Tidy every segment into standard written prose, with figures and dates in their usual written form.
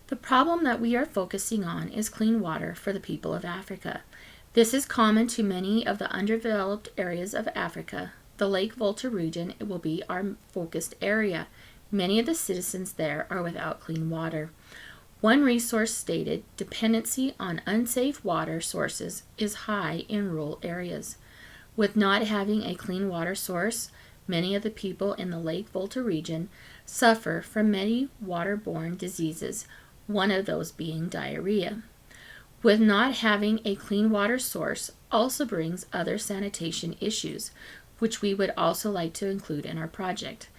The problem that we are focusing on is clean water for the people of Africa. This is common to many of the undeveloped areas of Africa. The Lake Volta region will be our focused area. Many of the citizens there are without clean water. One resource stated dependency on unsafe water sources is high in rural areas. With not having a clean water source, many of the people in the Lake Volta region suffer from many waterborne diseases, one of those being diarrhea. With not having a clean water source also brings other sanitation issues, which we would also like to include in our project.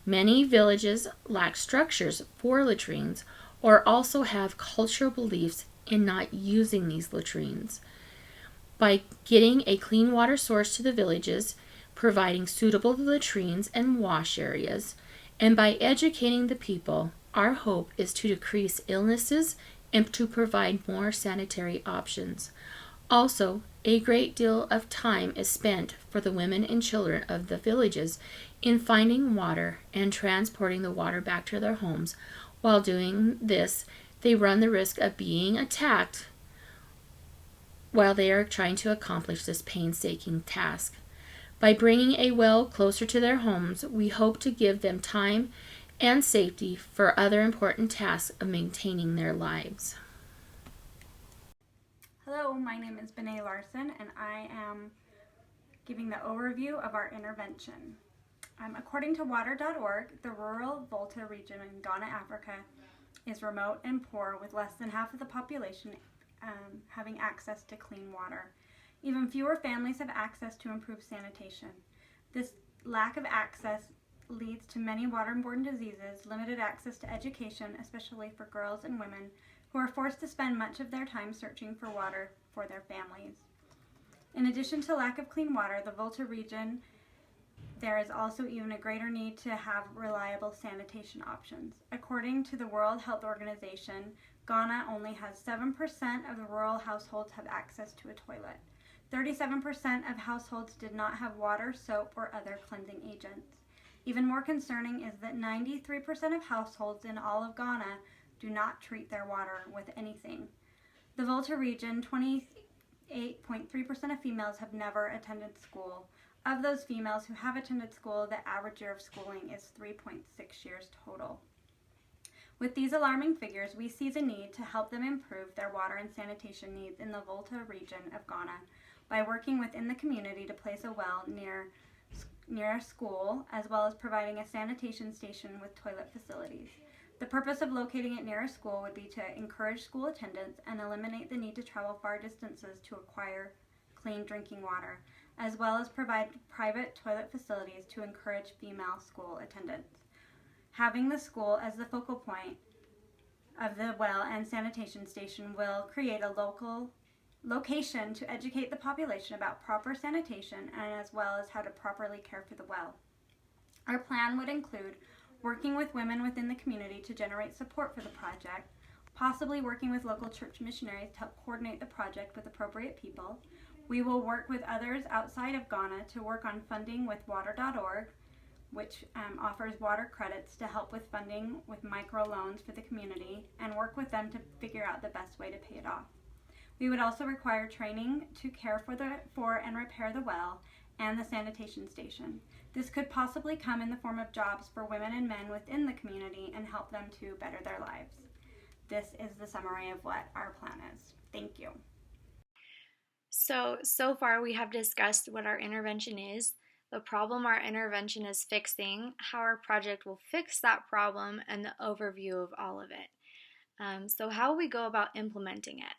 Many villages lack structures for latrines or also have cultural beliefs in not using these latrines. By getting a clean water source to the villages, providing suitable latrines and wash areas, and by educating the people, our hope is to decrease illnesses and to provide more sanitary options. Also, a great deal of time is spent for the women and children of the villages in finding water and transporting the water back to their homes. While doing this, they run the risk of being attacked while they are trying to accomplish this painstaking task. By bringing a well closer to their homes, we hope to give them time and safety for other important tasks of maintaining their lives. Hello, my name is Bené Larson, and I am giving the overview of our intervention. According to water.org, the rural Volta region in Ghana, Africa is remote and poor, with less than half of the population having access to clean water. Even fewer families have access to improved sanitation. This lack of access leads to many waterborne diseases, limited access to education, especially for girls and women, who are forced to spend much of their time searching for water for their families. In addition to lack of clean water, the Volta region, there is also even a greater need to have reliable sanitation options. According to the World Health Organization, Ghana only has 7% of the rural households have access to a toilet. 37% of households did not have water, soap, or other cleansing agents. Even more concerning is that 93% of households in all of Ghana do not treat their water with anything. The Volta region, 28.3% of females have never attended school. Of those females who have attended school, the average year of schooling is 3.6 years total. With these alarming figures, we see the need to help them improve their water and sanitation needs in the Volta region of Ghana by working within the community to place a well near a school, as well as providing a sanitation station with toilet facilities. The purpose of locating it near a school would be to encourage school attendance and eliminate the need to travel far distances to acquire clean drinking water, as well as provide private toilet facilities to encourage female school attendance. Having the school as the focal point of the well and sanitation station will create a local location to educate the population about proper sanitation and as well as how to properly care for the well. Our plan would include working with women within the community to generate support for the project, possibly working with local church missionaries to help coordinate the project with appropriate people. We will work with others outside of Ghana to work on funding with water.org, which offers water credits to help with funding with microloans for the community, and work with them to figure out the best way to pay it off. We would also require training to care for and repair the well and the sanitation station. This could possibly come in the form of jobs for women and men within the community and help them to better their lives. This is the summary of what our plan is. Thank you. So far we have discussed what our intervention is, the problem our intervention is fixing, how our project will fix that problem, and the overview of all of it. So how will we go about implementing it?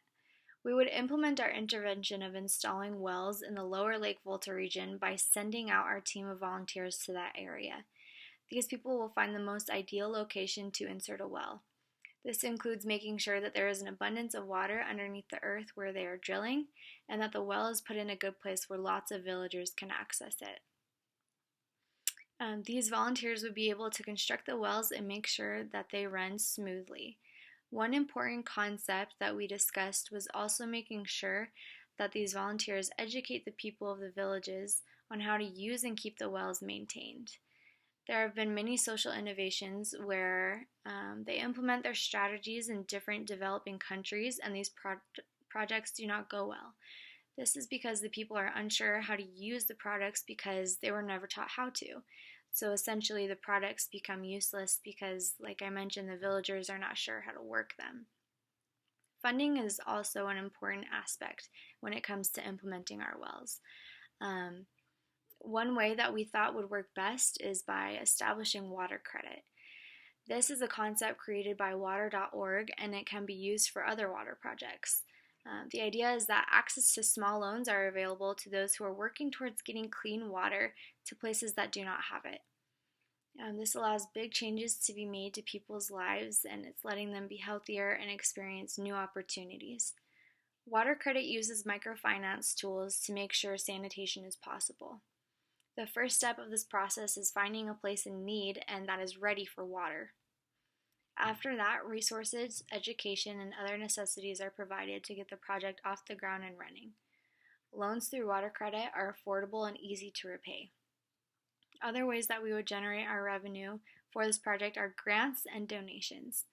We would implement our intervention of installing wells in the lower Lake Volta region by sending out our team of volunteers to that area. These people will find the most ideal location to insert a well. This includes making sure that there is an abundance of water underneath the earth where they are drilling, and that the well is put in a good place where lots of villagers can access it. These volunteers would be able to construct the wells and make sure that they run smoothly. One important concept that we discussed was also making sure that these volunteers educate the people of the villages on how to use and keep the wells maintained. There have been many social innovations where They implement their strategies in different developing countries, and these projects do not go well. This is because the people are unsure how to use the products because they were never taught how to. So essentially, the products become useless because, like I mentioned, the villagers are not sure how to work them. Funding is also an important aspect when it comes to implementing our wells. One way that we thought would work best is by establishing water credit. This is a concept created by water.org, and it can be used for other water projects. The idea is that access to small loans are available to those who are working towards getting clean water to places that do not have it. This allows big changes to be made to people's lives, and it's letting them be healthier and experience new opportunities. Water credit uses microfinance tools to make sure sanitation is possible. The first step of this process is finding a place in need and that is ready for water. After that, resources, education, and other necessities are provided to get the project off the ground and running. Loans through water credit are affordable and easy to repay. Other ways that we would generate our revenue for this project are grants and donations.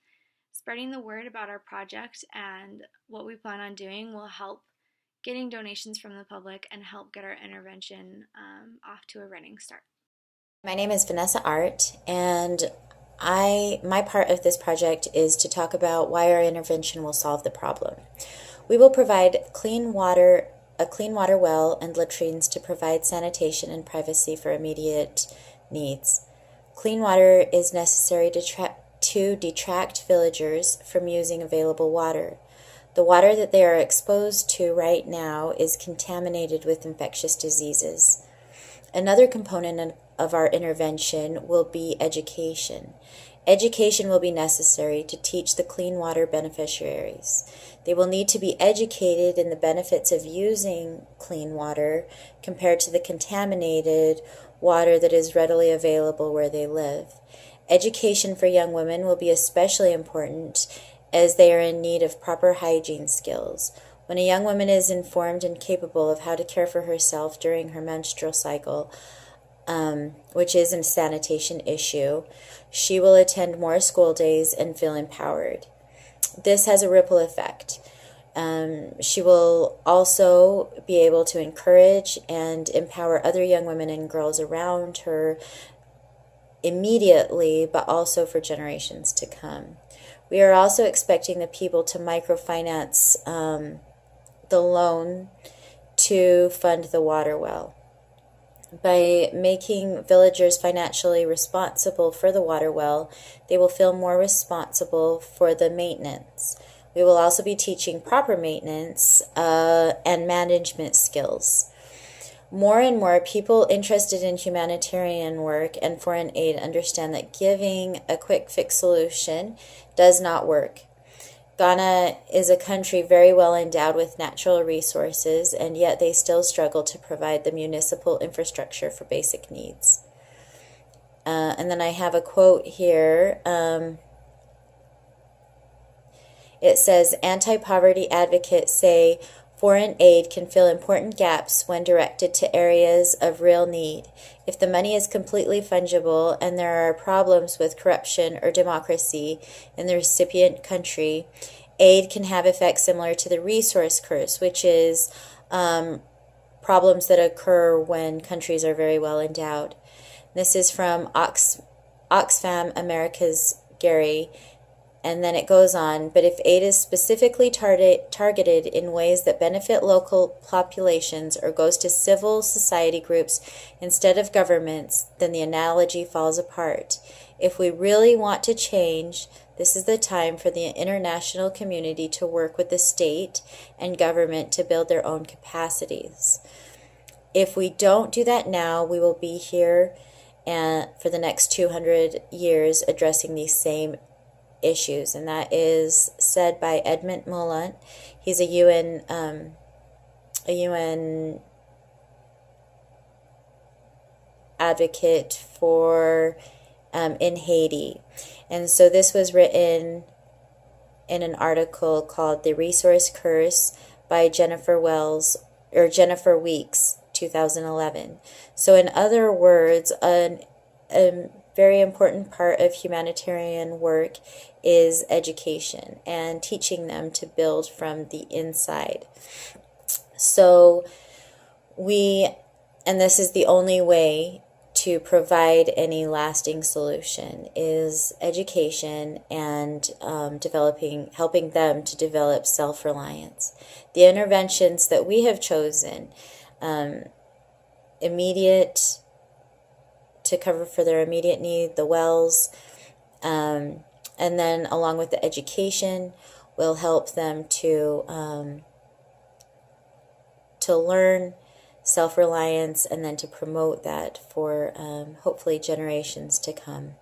Spreading the word about our project and what we plan on doing will help getting donations from the public and help get our intervention off to a running start. My name is Vanessa Art, and my part of this project is to talk about why our intervention will solve the problem. We will provide a clean water well and latrines to provide sanitation and privacy for immediate needs. Clean water is necessary to detract villagers from using available water. The water that they are exposed to right now is contaminated with infectious diseases. Another component of our intervention will be education. Education will be necessary to teach the clean water beneficiaries. They will need to be educated in the benefits of using clean water compared to the contaminated water that is readily available where they live. Education for young women will be especially important as they are in need of proper hygiene skills. When a young woman is informed and capable of how to care for herself during her menstrual cycle, which is a sanitation issue, she will attend more school days and feel empowered. This has a ripple effect. She will also be able to encourage and empower other young women and girls around her immediately, but also for generations to come. We are also expecting the people to microfinance the loan to fund the water well. By making villagers financially responsible for the water well, they will feel more responsible for the maintenance. We will also be teaching proper maintenance and management skills. More and more people interested in humanitarian work and foreign aid understand that giving a quick fix solution does not work. Ghana is a country very well endowed with natural resources, and yet they still struggle to provide the municipal infrastructure for basic needs. And then I have a quote here. It says, anti-poverty advocates say foreign aid can fill important gaps when directed to areas of real need. If the money is completely fungible and there are problems with corruption or democracy in the recipient country, aid can have effects similar to the resource curse, which is problems that occur when countries are very well endowed. This is from Oxfam America's Gary. And then it goes on, but if aid is specifically targeted in ways that benefit local populations or goes to civil society groups instead of governments, then the analogy falls apart. If we really want to change, this is the time for the international community to work with the state and government to build their own capacities. If we don't do that now, we will be here for the next 200 years addressing these same issues, and that is said by Edmund Mullant. He's a UN advocate for in Haiti, and so this was written in an article called "The Resource Curse" by Jennifer Weeks, 2011. So, in other words, a very important part of humanitarian work is education and teaching them to build from the inside. So and this is the only way to provide any lasting solution, is education and helping them to develop self-reliance. The interventions that we have chosen, immediate, to cover for their immediate need, the wells, and then along with the education, will help them to learn self-reliance and then to promote that for hopefully generations to come.